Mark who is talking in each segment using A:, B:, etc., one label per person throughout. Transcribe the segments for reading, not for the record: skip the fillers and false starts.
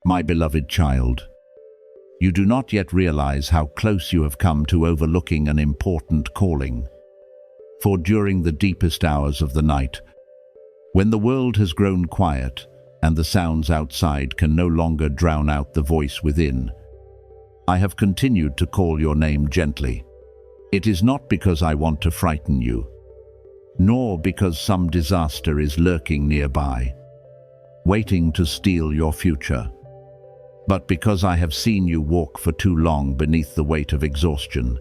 A: My beloved child, you do not yet realize how close you have come to overlooking an important calling. For during the deepest hours of the night, when the world has grown quiet and the sounds outside can no longer drown out the voice within, I have continued to call your name gently. It is not because I want to frighten you, nor because some disaster is lurking nearby, waiting to steal your future, but because I have seen you walk for too long beneath the weight of exhaustion.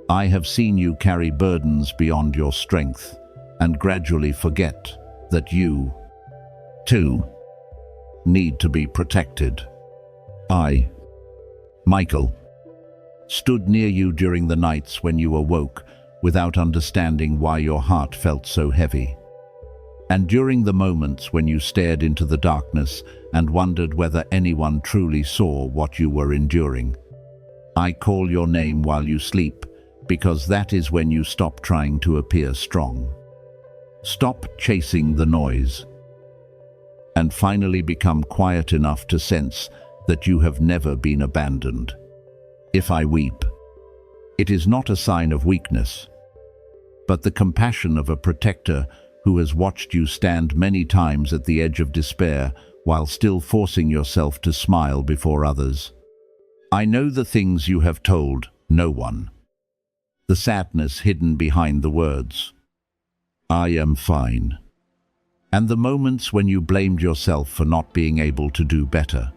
A: I have seen you carry burdens beyond your strength and gradually forget that you, too, need to be protected. I, Michael, stood near you during the nights when you awoke without understanding why your heart felt so heavy, and during the moments when you stared into the darkness and wondered whether anyone truly saw what you were enduring. I call your name while you sleep, because that is when you stop trying to appear strong. Stop chasing the noise, and finally become quiet enough to sense that you have never been abandoned. If I weep, it is not a sign of weakness, but the compassion of a protector who has watched you stand many times at the edge of despair while still forcing yourself to smile before others. I know the things you have told no one, the sadness hidden behind the words, "I am fine," and the moments when you blamed yourself for not being able to do better.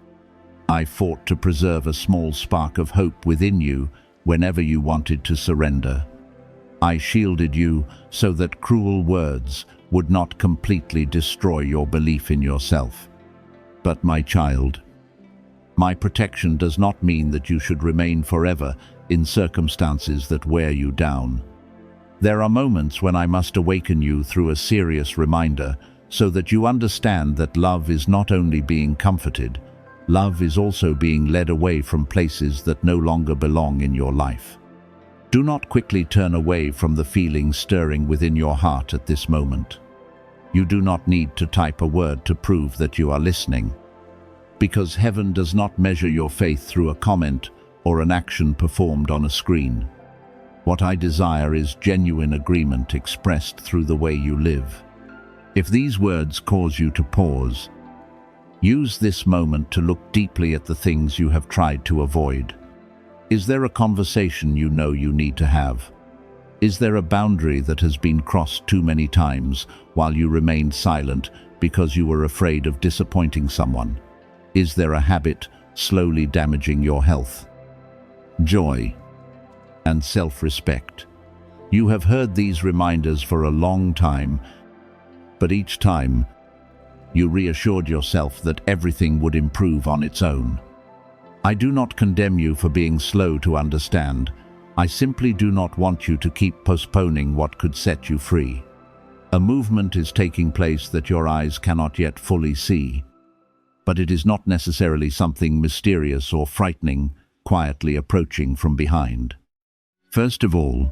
A: I fought to preserve a small spark of hope within you whenever you wanted to surrender. I shielded you so that cruel words would not completely destroy your belief in yourself. But my child, my protection does not mean that you should remain forever in circumstances that wear you down. There are moments when I must awaken you through a serious reminder so that you understand that love is not only being comforted, love is also being led away from places that no longer belong in your life. Do not quickly turn away from the feelings stirring within your heart at this moment. You do not need to type a word to prove that you are listening, because heaven does not measure your faith through a comment or an action performed on a screen. What I desire is genuine agreement expressed through the way you live. If these words cause you to pause, use this moment to look deeply at the things you have tried to avoid. Is there a conversation you know you need to have? Is there a boundary that has been crossed too many times while you remained silent because you were afraid of disappointing someone? Is there a habit slowly damaging your health, joy, and self-respect? You have heard these reminders for a long time, but each time you reassured yourself that everything would improve on its own. I do not condemn you for being slow to understand. I simply do not want you to keep postponing what could set you free. A movement is taking place that your eyes cannot yet fully see, but it is not necessarily something mysterious or frightening, quietly approaching from behind. First of all,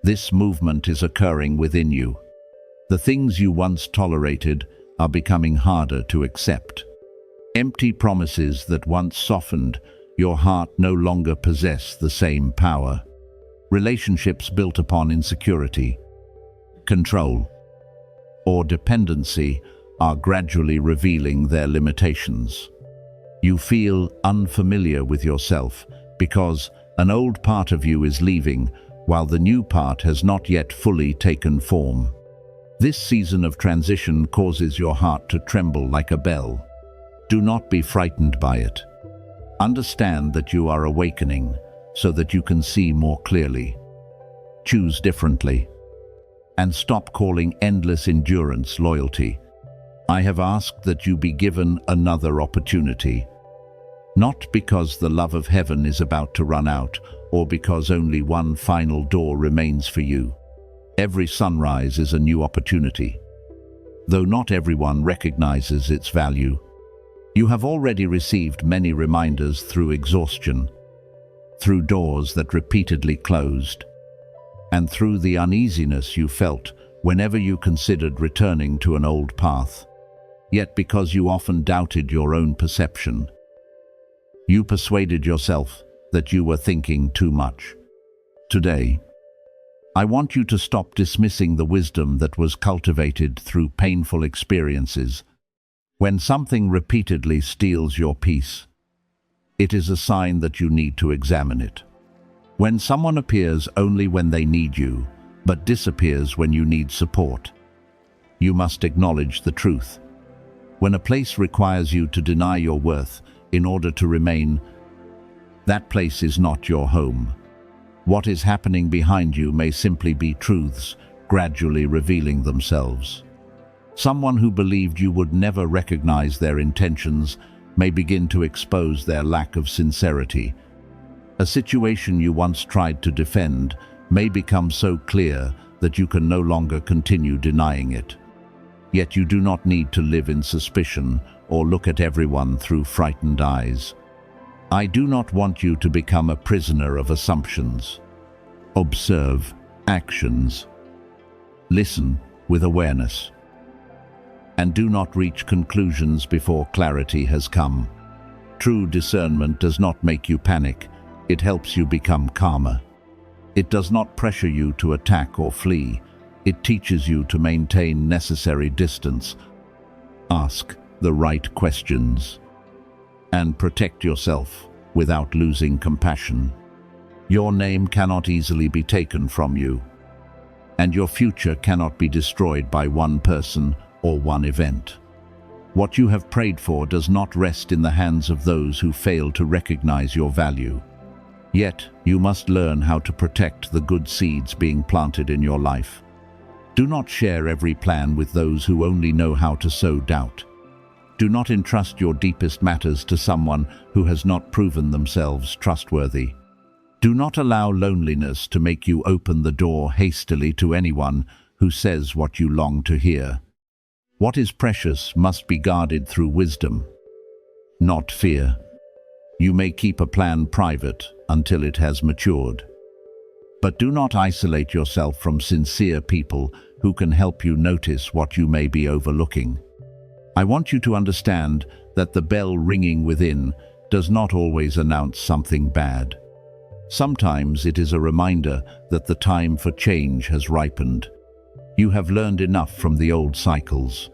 A: this movement is occurring within you. The things you once tolerated are becoming harder to accept. Empty promises that once softened your heart no longer possess the same power. Relationships built upon insecurity, control, or dependency are gradually revealing their limitations. You feel unfamiliar with yourself because an old part of you is leaving while the new part has not yet fully taken form. This season of transition causes your heart to tremble like a bell. Do not be frightened by it. Understand that you are awakening so that you can see more clearly. Choose differently, and stop calling endless endurance loyalty. I have asked that you be given another opportunity, not because the love of heaven is about to run out or because only one final door remains for you. Every sunrise is a new opportunity, though not everyone recognizes its value. You have already received many reminders through exhaustion, through doors that repeatedly closed, and through the uneasiness you felt whenever you considered returning to an old path. Yet because you often doubted your own perception, you persuaded yourself that you were thinking too much. Today, I want you to stop dismissing the wisdom that was cultivated through painful experiences. When something repeatedly steals your peace, it is a sign that you need to examine it. When someone appears only when they need you, but disappears when you need support, you must acknowledge the truth. When a place requires you to deny your worth in order to remain, that place is not your home. What is happening behind you may simply be truths gradually revealing themselves. Someone who believed you would never recognize their intentions may begin to expose their lack of sincerity. A situation you once tried to defend may become so clear that you can no longer continue denying it. Yet you do not need to live in suspicion or look at everyone through frightened eyes. I do not want you to become a prisoner of assumptions. Observe actions. Listen with awareness. And do not reach conclusions before clarity has come. True discernment does not make you panic. It helps you become calmer. It does not pressure you to attack or flee. It teaches you to maintain necessary distance. Ask the right questions and protect yourself without losing compassion. Your name cannot easily be taken from you, and your future cannot be destroyed by one person or one event. What you have prayed for does not rest in the hands of those who fail to recognize your value. Yet, you must learn how to protect the good seeds being planted in your life. Do not share every plan with those who only know how to sow doubt. Do not entrust your deepest matters to someone who has not proven themselves trustworthy. Do not allow loneliness to make you open the door hastily to anyone who says what you long to hear. What is precious must be guarded through wisdom, not fear. You may keep a plan private until it has matured. But do not isolate yourself from sincere people who can help you notice what you may be overlooking. I want you to understand that the bell ringing within does not always announce something bad. Sometimes it is a reminder that the time for change has ripened. You have learned enough from the old cycles.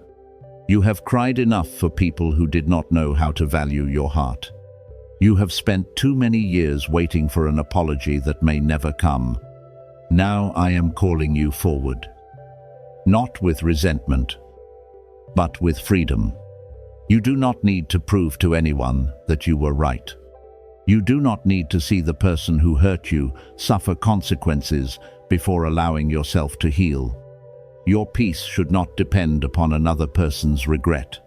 A: You have cried enough for people who did not know how to value your heart. You have spent too many years waiting for an apology that may never come. Now I am calling you forward. Not with resentment, but with freedom. You do not need to prove to anyone that you were right. You do not need to see the person who hurt you suffer consequences before allowing yourself to heal. Your peace should not depend upon another person's regret.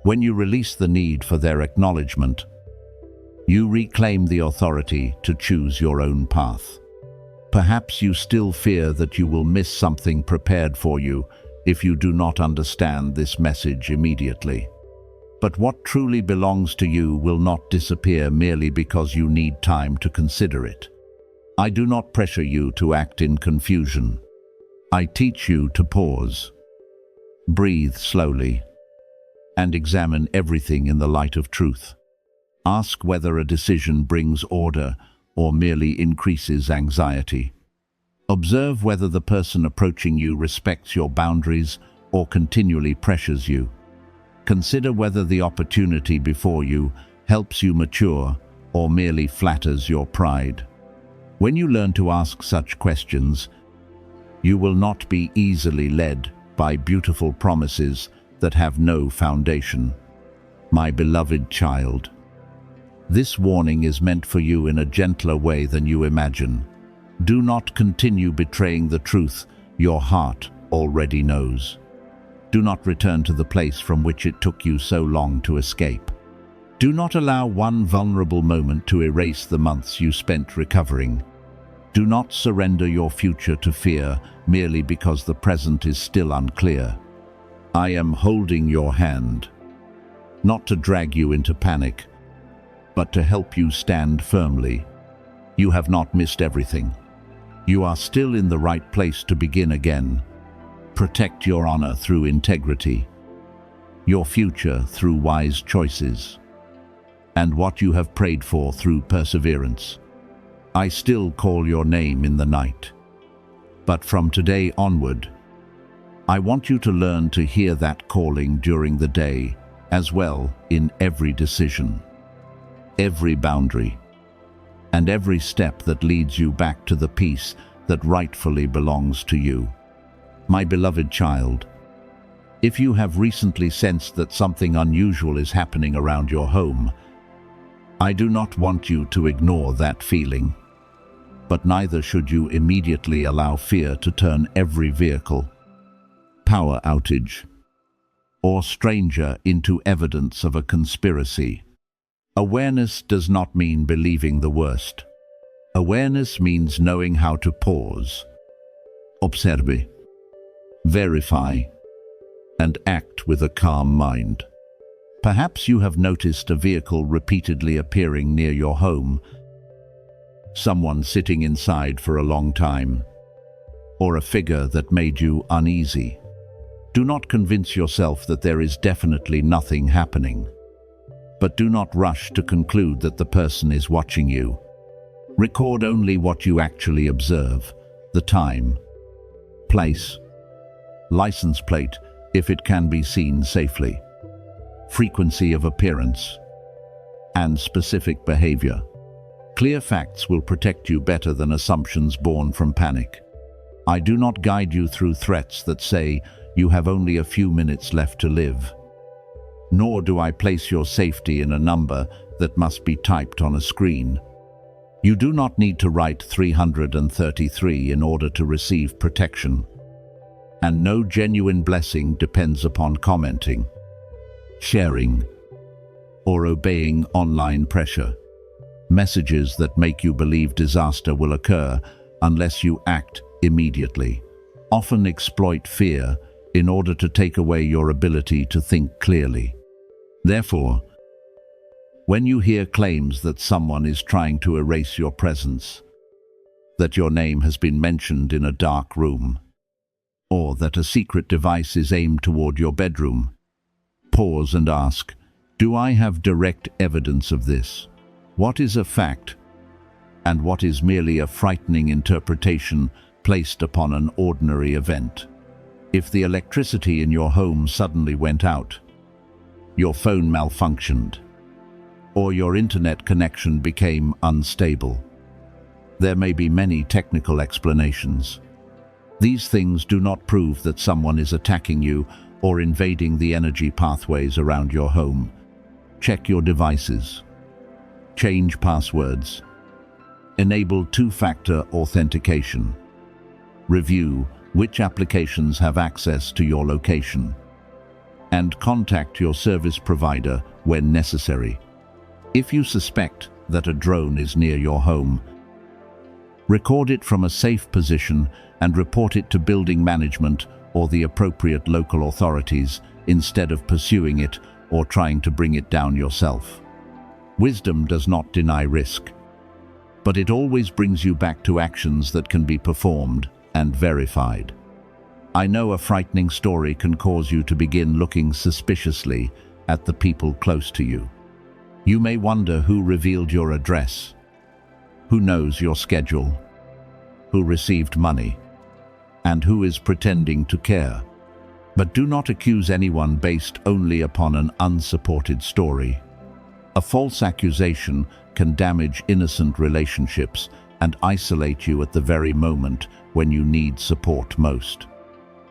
A: When you release the need for their acknowledgement, you reclaim the authority to choose your own path. Perhaps you still fear that you will miss something prepared for you if you do not understand this message immediately. But what truly belongs to you will not disappear merely because you need time to consider it. I do not pressure you to act in confusion. I teach you to pause, breathe slowly, and examine everything in the light of truth. Ask whether a decision brings order or merely increases anxiety. Observe whether the person approaching you respects your boundaries or continually pressures you. Consider whether the opportunity before you helps you mature or merely flatters your pride. When you learn to ask such questions, you will not be easily led by beautiful promises that have no foundation. My beloved child, this warning is meant for you in a gentler way than you imagine. Do not continue betraying the truth your heart already knows. Do not return to the place from which it took you so long to escape. Do not allow one vulnerable moment to erase the months you spent recovering. Do not surrender your future to fear merely because the present is still unclear. I am holding your hand, not to drag you into panic, but to help you stand firmly. You have not missed everything. You are still in the right place to begin again. Protect your honor through integrity. your future through wise choices, and what you have prayed for through perseverance. I still call your name in the night. But from today onward, I want you to learn to hear that calling during the day as well, in every decision, every boundary, and every step that leads you back to the peace that rightfully belongs to you. My beloved child, if you have recently sensed that something unusual is happening around your home, I do not want you to ignore that feeling, but neither should you immediately allow fear to turn every vehicle, power outage, or stranger into evidence of a conspiracy. Awareness does not mean believing the worst. Awareness means knowing how to pause, observe, verify, and act with a calm mind. Perhaps you have noticed a vehicle repeatedly appearing near your home, someone sitting inside for a long time, or a figure that made you uneasy. Do not convince yourself that there is definitely nothing happening, but do not rush to conclude that the person is watching you. Record only what you actually observe: the time, place, license plate, if it can be seen safely, frequency of appearance, and specific behavior. Clear facts will protect you better than assumptions born from panic. I do not guide you through threats that say you have only a few minutes left to live. Nor do I place your safety in a number that must be typed on a screen. You do not need to write 333 in order to receive protection. And no genuine blessing depends upon commenting, sharing, or obeying online pressure. Messages that make you believe disaster will occur unless you act immediately, often exploit fear in order to take away your ability to think clearly. Therefore, when you hear claims that someone is trying to erase your presence, that your name has been mentioned in a dark room, or that a secret device is aimed toward your bedroom, pause and ask, do I have direct evidence of this? What is a fact, and what is merely a frightening interpretation placed upon an ordinary event? If the electricity in your home suddenly went out, your phone malfunctioned, or your internet connection became unstable, there may be many technical explanations. These things do not prove that someone is attacking you or invading the energy pathways around your home. Check your devices. Change passwords. Enable two-factor authentication. Review which applications have access to your location. And contact your service provider when necessary. If you suspect that a drone is near your home, record it from a safe position and report it to building management or the appropriate local authorities instead of pursuing it or trying to bring it down yourself. Wisdom does not deny risk, but it always brings you back to actions that can be performed and verified. I know a frightening story can cause you to begin looking suspiciously at the people close to you. You may wonder who revealed your address, who knows your schedule, who received money, and who is pretending to care. But do not accuse anyone based only upon an unsupported story. A false accusation can damage innocent relationships and isolate you at the very moment when you need support most.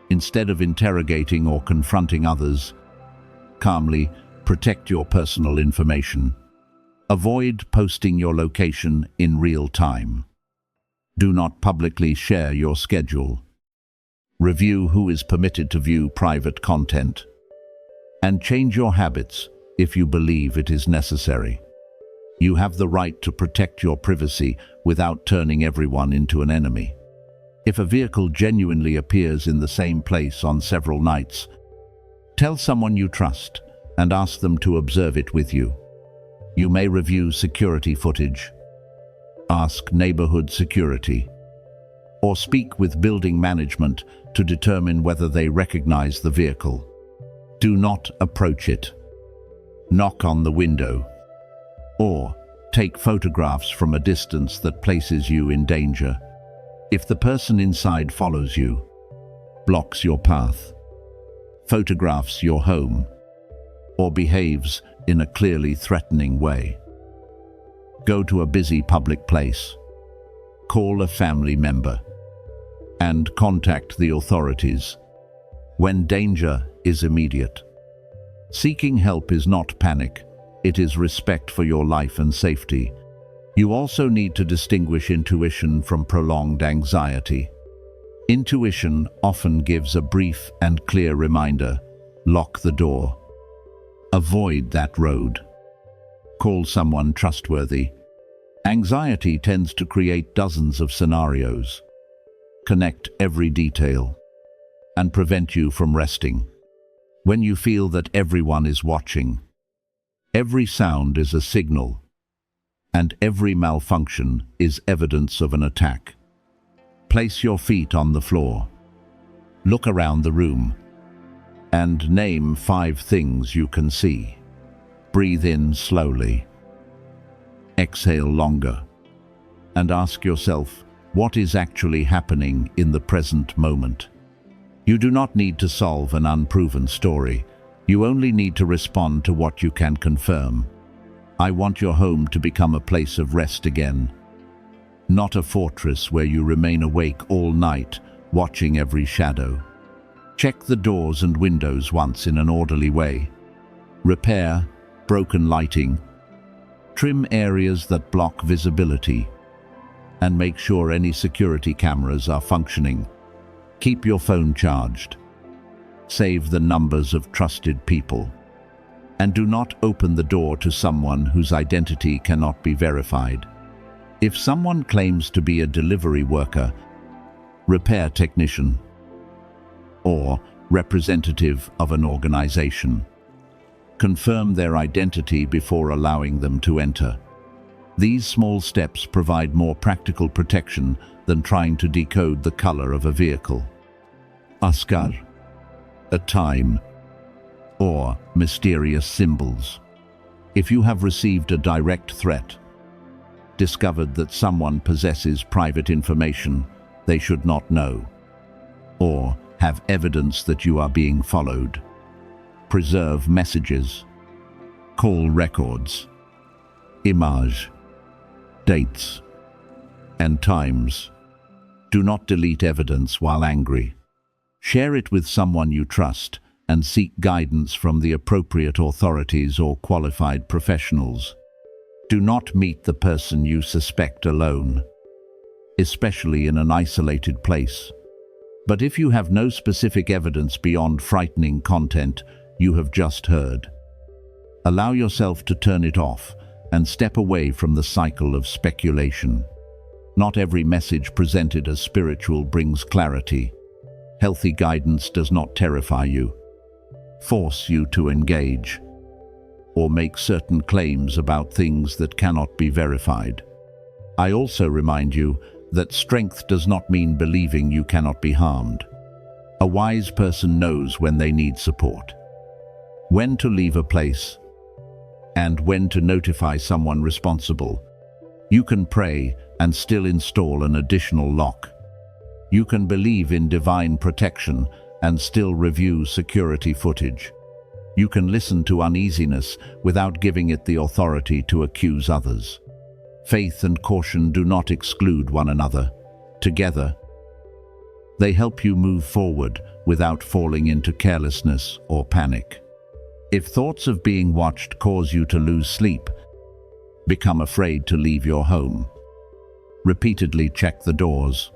A: Instead of interrogating or confronting others, calmly protect your personal information. Avoid posting your location in real time. Do not publicly share your schedule. Review who is permitted to view private content. And change your habits if you believe it is necessary. You have the right to protect your privacy without turning everyone into an enemy. If a vehicle genuinely appears in the same place on several nights, tell someone you trust and ask them to observe it with you. You may review security footage, ask neighborhood security, or speak with building management to determine whether they recognize the vehicle. Do not approach it. Knock on the window. Or take photographs from a distance that places you in danger. If the person inside follows you, blocks your path, photographs your home, or behaves in a clearly threatening way, go to a busy public place, call a family member, and contact the authorities when danger is immediate. Seeking help is not panic, it is respect for your life and safety. You also need to distinguish intuition from prolonged anxiety. Intuition often gives a brief and clear reminder: lock the door. Avoid that road. Call someone trustworthy. Anxiety tends to create dozens of scenarios, connect every detail, and prevent you from resting. When you feel that everyone is watching, every sound is a signal, and every malfunction is evidence of an attack. Place your feet on the floor. Look around the room and name 5 things you can see. Breathe in slowly. Exhale longer. And ask yourself, what is actually happening in the present moment? You do not need to solve an unproven story. You only need to respond to what you can confirm. I want your home to become a place of rest again, not a fortress where you remain awake all night, watching every shadow. Check the doors and windows once in an orderly way. Repair broken lighting. Trim areas that block visibility. And make sure any security cameras are functioning. Keep your phone charged. Save the numbers of trusted people. And do not open the door to someone whose identity cannot be verified. If someone claims to be a delivery worker, repair technician, or representative of an organization, confirm their identity before allowing them to enter. These small steps provide more practical protection than trying to decode the color of a vehicle. Askar, a time, or mysterious symbols. If you have received a direct threat, discovered that someone possesses private information they should not know, or have evidence that you are being followed, preserve messages, call records, image, dates, and times. Do not delete evidence while angry. Share it with someone you trust and seek guidance from the appropriate authorities or qualified professionals. Do not meet the person you suspect alone, especially in an isolated place. But if you have no specific evidence beyond frightening content you have just heard, allow yourself to turn it off and step away from the cycle of speculation. Not every message presented as spiritual brings clarity. Healthy guidance does not terrify you, force you to engage, or make certain claims about things that cannot be verified. I also remind you that strength does not mean believing you cannot be harmed. A wise person knows when they need support, when to leave a place, and when to notify someone responsible. You can pray and still install an additional lock. You can believe in divine protection and still review security footage. You can listen to uneasiness without giving it the authority to accuse others. Faith and caution do not exclude one another. Together, they help you move forward without falling into carelessness or panic. If thoughts of being watched cause you to lose sleep, become afraid to leave your home, repeatedly check the doors,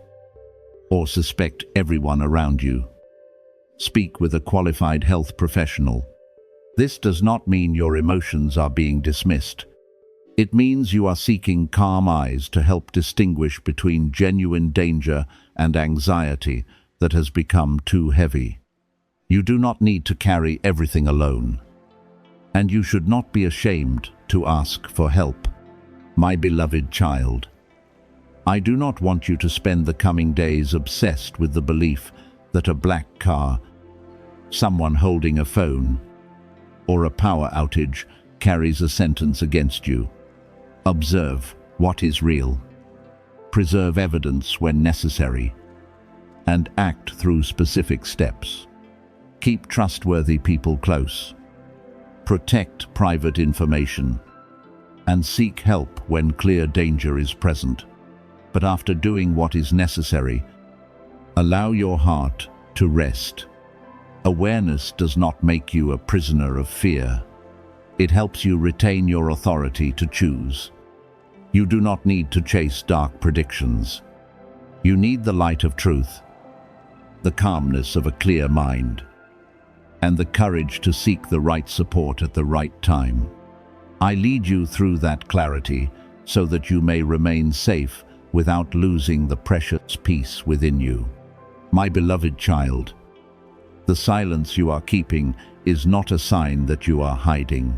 A: or suspect everyone around you, speak with a qualified health professional. This does not mean your emotions are being dismissed. It means you are seeking calm eyes to help distinguish between genuine danger and anxiety that has become too heavy. You do not need to carry everything alone, and you should not be ashamed to ask for help. My beloved child, I do not want you to spend the coming days obsessed with the belief that a black car Someone holding a phone or a power outage carries a sentence against you. Observe what is real. Preserve evidence when necessary, and act through specific steps. Keep trustworthy people close. Protect private information, and seek help when clear danger is present. But after doing what is necessary, allow your heart to rest. Awareness does not make you a prisoner of fear. It helps you retain your authority to choose. You do not need to chase dark predictions. You need the light of truth, the calmness of a clear mind, and the courage to seek the right support at the right time. I lead you through that clarity so that you may remain safe without losing the precious peace within you. My beloved child, the silence you are keeping is not a sign that you are hiding.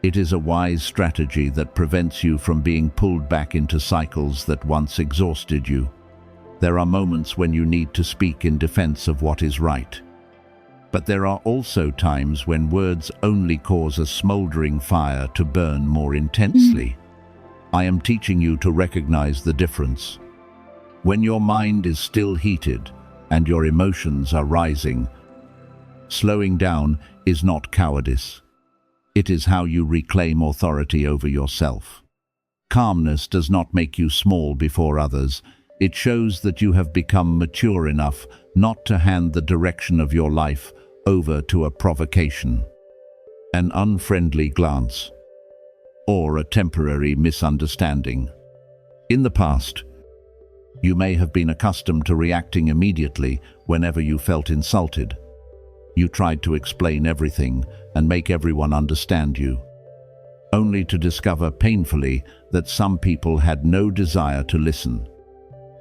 A: It is a wise strategy that prevents you from being pulled back into cycles that once exhausted you. There are moments when you need to speak in defense of what is right. But there are also times when words only cause a smoldering fire to burn more intensely. I am teaching you to recognize the difference. When your mind is still heated and your emotions are rising, slowing down is not cowardice. It is how you reclaim authority over yourself. Calmness does not make you small before others. It shows that you have become mature enough not to hand the direction of your life over to a provocation, an unfriendly glance, or a temporary misunderstanding. In the past, you may have been accustomed to reacting immediately whenever you felt insulted. You tried to explain everything and make everyone understand you, only to discover painfully that some people had no desire to listen.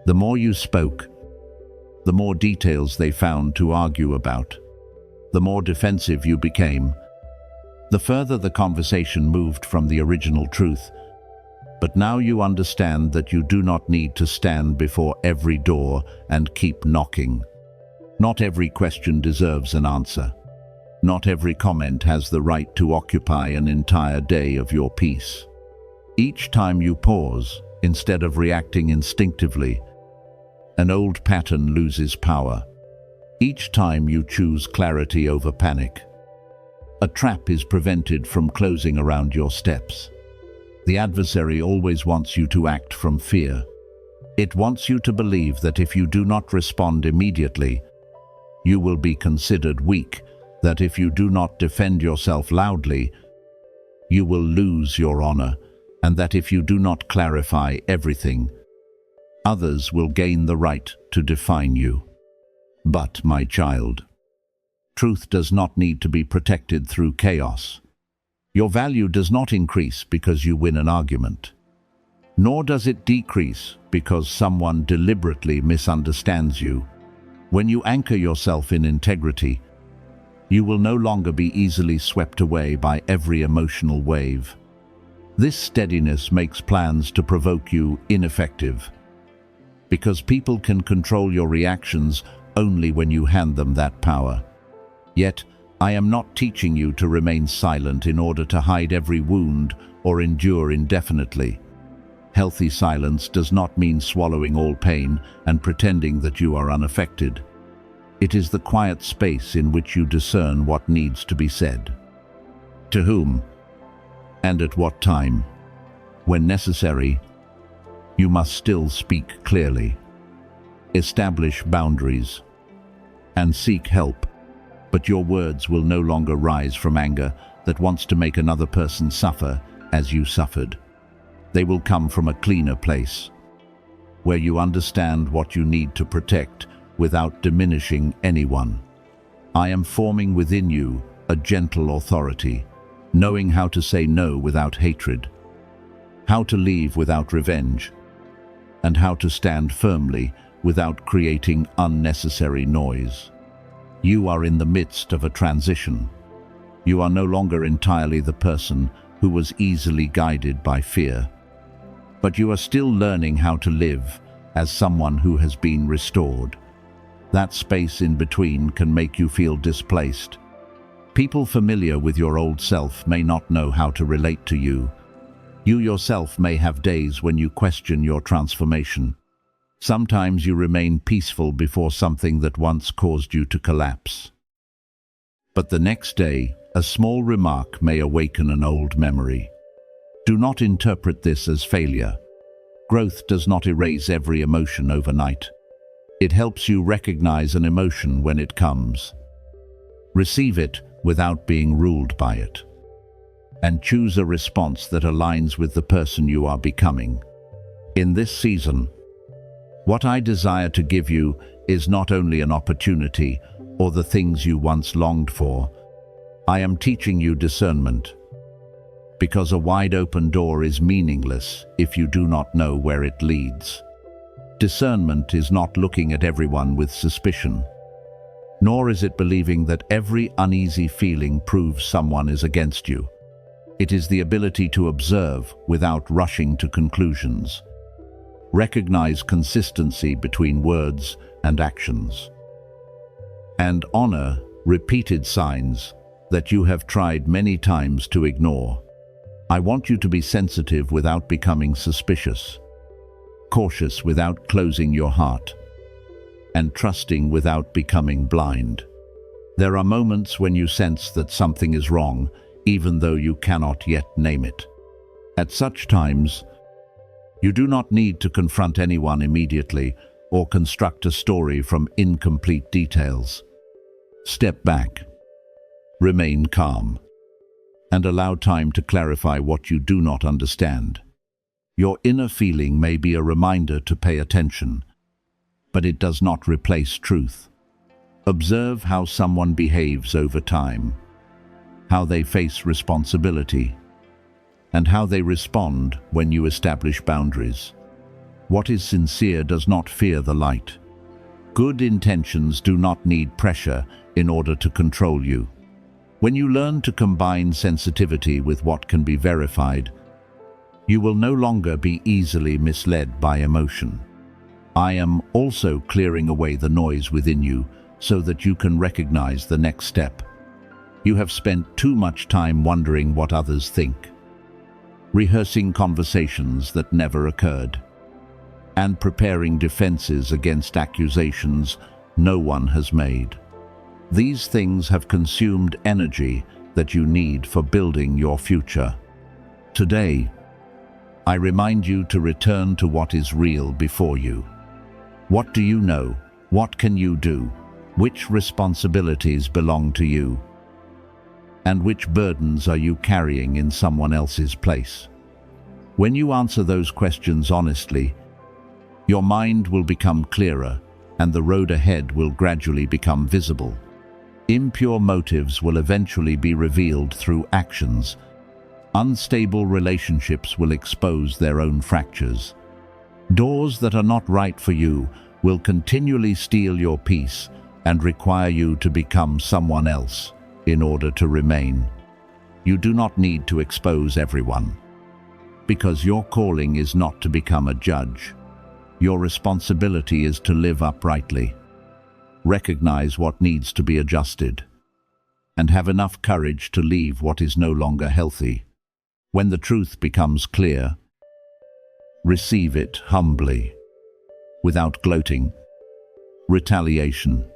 A: The more you spoke, the more details they found to argue about. The more defensive you became, the further the conversation moved from the original truth. But now you understand that you do not need to stand before every door and keep knocking. Not every question deserves an answer. Not every comment has the right to occupy an entire day of your peace. Each time you pause, instead of reacting instinctively, an old pattern loses power. Each time you choose clarity over panic, a trap is prevented from closing around your steps. The adversary always wants you to act from fear. It wants you to believe that if you do not respond immediately, you will be considered weak, that if you do not defend yourself loudly, you will lose your honor, and that if you do not clarify everything, others will gain the right to define you. But, my child, truth does not need to be protected through chaos. Your value does not increase because you win an argument, nor does it decrease because someone deliberately misunderstands you. When you anchor yourself in integrity, you will no longer be easily swept away by every emotional wave. This steadiness makes plans to provoke you ineffective, because people can control your reactions only when you hand them that power. Yet, I am not teaching you to remain silent in order to hide every wound or endure indefinitely. Healthy silence does not mean swallowing all pain and pretending that you are unaffected. It is the quiet space in which you discern what needs to be said, to whom, and at what time. When necessary, you must still speak clearly, establish boundaries, and seek help, but your words will no longer rise from anger that wants to make another person suffer as you suffered. They will come from a cleaner place, where you understand what you need to protect without diminishing anyone. I am forming within you a gentle authority, knowing how to say no without hatred, how to leave without revenge, and how to stand firmly without creating unnecessary noise. You are in the midst of a transition. You are no longer entirely the person who was easily guided by fear, but you are still learning how to live as someone who has been restored. That space in between can make you feel displaced. People familiar with your old self may not know how to relate to you. You yourself may have days when you question your transformation. Sometimes you remain peaceful before something that once caused you to collapse. But the next day, a small remark may awaken an old memory. Do not interpret this as failure. Growth does not erase every emotion overnight. It helps you recognize an emotion when it comes. Receive it without being ruled by it. And choose a response that aligns with the person you are becoming. In this season, what I desire to give you is not only an opportunity or the things you once longed for. I am teaching you discernment. Because a wide open door is meaningless if you do not know where it leads. Discernment is not looking at everyone with suspicion, nor is it believing that every uneasy feeling proves someone is against you. It is the ability to observe without rushing to conclusions. Recognize consistency between words and actions. And honor repeated signs that you have tried many times to ignore. I want you to be sensitive without becoming suspicious, cautious without closing your heart, and trusting without becoming blind. There are moments when you sense that something is wrong, even though you cannot yet name it. At such times, you do not need to confront anyone immediately or construct a story from incomplete details. Step back, remain calm, and allow time to clarify what you do not understand. Your inner feeling may be a reminder to pay attention, but it does not replace truth. Observe how someone behaves over time, how they face responsibility, and how they respond when you establish boundaries. What is sincere does not fear the light. Good intentions do not need pressure in order to control you. When you learn to combine sensitivity with what can be verified, you will no longer be easily misled by emotion. I am also clearing away the noise within you so that you can recognize the next step. You have spent too much time wondering what others think, rehearsing conversations that never occurred, and preparing defenses against accusations no one has made. These things have consumed energy that you need for building your future. Today, I remind you to return to what is real before you. What do you know? What can you do? Which responsibilities belong to you? And which burdens are you carrying in someone else's place? When you answer those questions honestly, your mind will become clearer and the road ahead will gradually become visible. Impure motives will eventually be revealed through actions. Unstable relationships will expose their own fractures. Doors that are not right for you will continually steal your peace and require you to become someone else in order to remain. You do not need to expose everyone, because your calling is not to become a judge. Your responsibility is to live uprightly, recognize what needs to be adjusted, and have enough courage to leave what is no longer healthy. When the truth becomes clear, receive it humbly, without gloating, retaliation,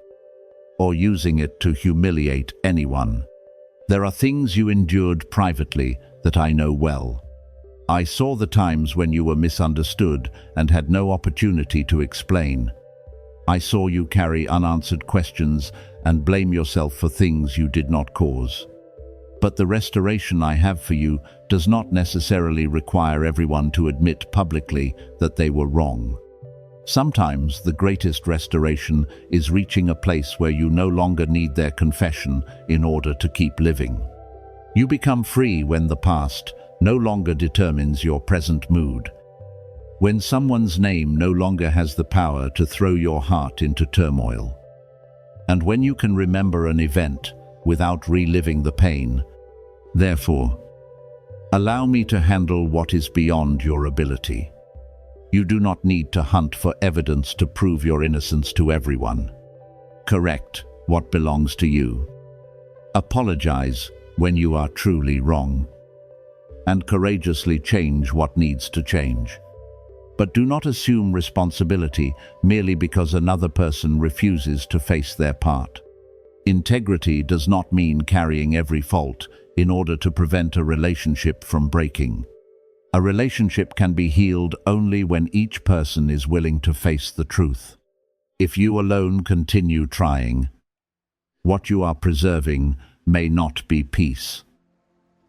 A: or using it to humiliate anyone. There are things you endured privately that I know well. I saw the times when you were misunderstood and had no opportunity to explain. I saw you carry unanswered questions and blame yourself for things you did not cause. But the restoration I have for you does not necessarily require everyone to admit publicly that they were wrong. Sometimes the greatest restoration is reaching a place where you no longer need their confession in order to keep living. You become free when the past no longer determines your present mood. When someone's name no longer has the power to throw your heart into turmoil. And when you can remember an event without reliving the pain. Therefore, allow me to handle what is beyond your ability. You do not need to hunt for evidence to prove your innocence to everyone. Correct what belongs to you. Apologize when you are truly wrong. And courageously change what needs to change. But do not assume responsibility merely because another person refuses to face their part. Integrity does not mean carrying every fault in order to prevent a relationship from breaking. A relationship can be healed only when each person is willing to face the truth. If you alone continue trying, what you are preserving may not be peace,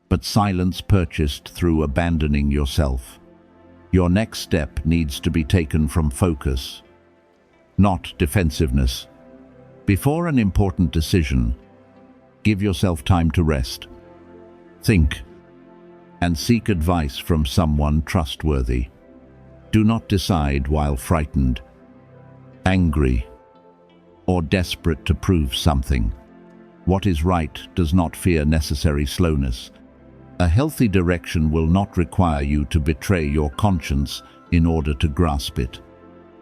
A: but silence purchased through abandoning yourself. Your next step needs to be taken from focus, not defensiveness. Before an important decision, give yourself time to rest. Think and seek advice from someone trustworthy. Do not decide while frightened, angry, or desperate to prove something. What is right does not fear necessary slowness. A healthy direction will not require you to betray your conscience in order to grasp it.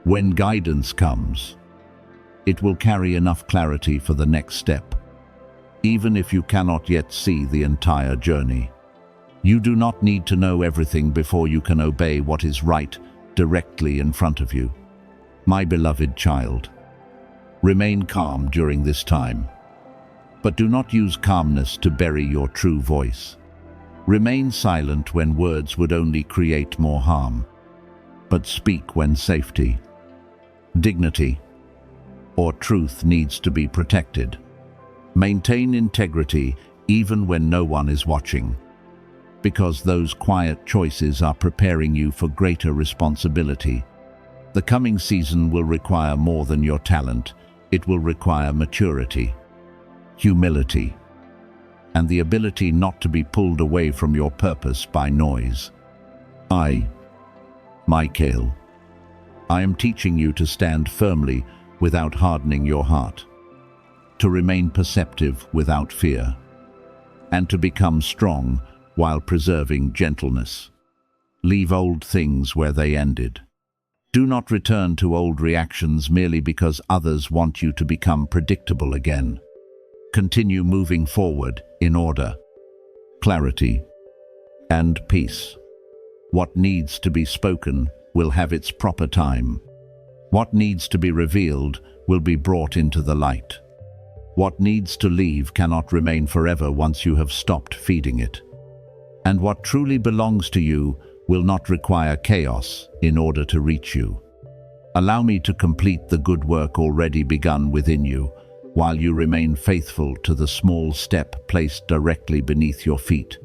A: When guidance comes, it will carry enough clarity for the next step, even if you cannot yet see the entire journey. You do not need to know everything before you can obey what is right directly in front of you. My beloved child, remain calm during this time, but do not use calmness to bury your true voice. Remain silent when words would only create more harm, but speak when safety, dignity, or truth needs to be protected. Maintain integrity even when no one is watching, because those quiet choices are preparing you for greater responsibility. The coming season will require more than your talent. It will require maturity, humility, and the ability not to be pulled away from your purpose by noise. Michael, I am teaching you to stand firmly without hardening your heart, to remain perceptive without fear, and to become strong while preserving gentleness. Leave old things where they ended. Do not return to old reactions merely because others want you to become predictable again. Continue moving forward in order, clarity, and peace. What needs to be spoken will have its proper time. What needs to be revealed will be brought into the light. What needs to leave cannot remain forever once you have stopped feeding it. And what truly belongs to you will not require chaos in order to reach you. Allow me to complete the good work already begun within you, while you remain faithful to the small step placed directly beneath your feet.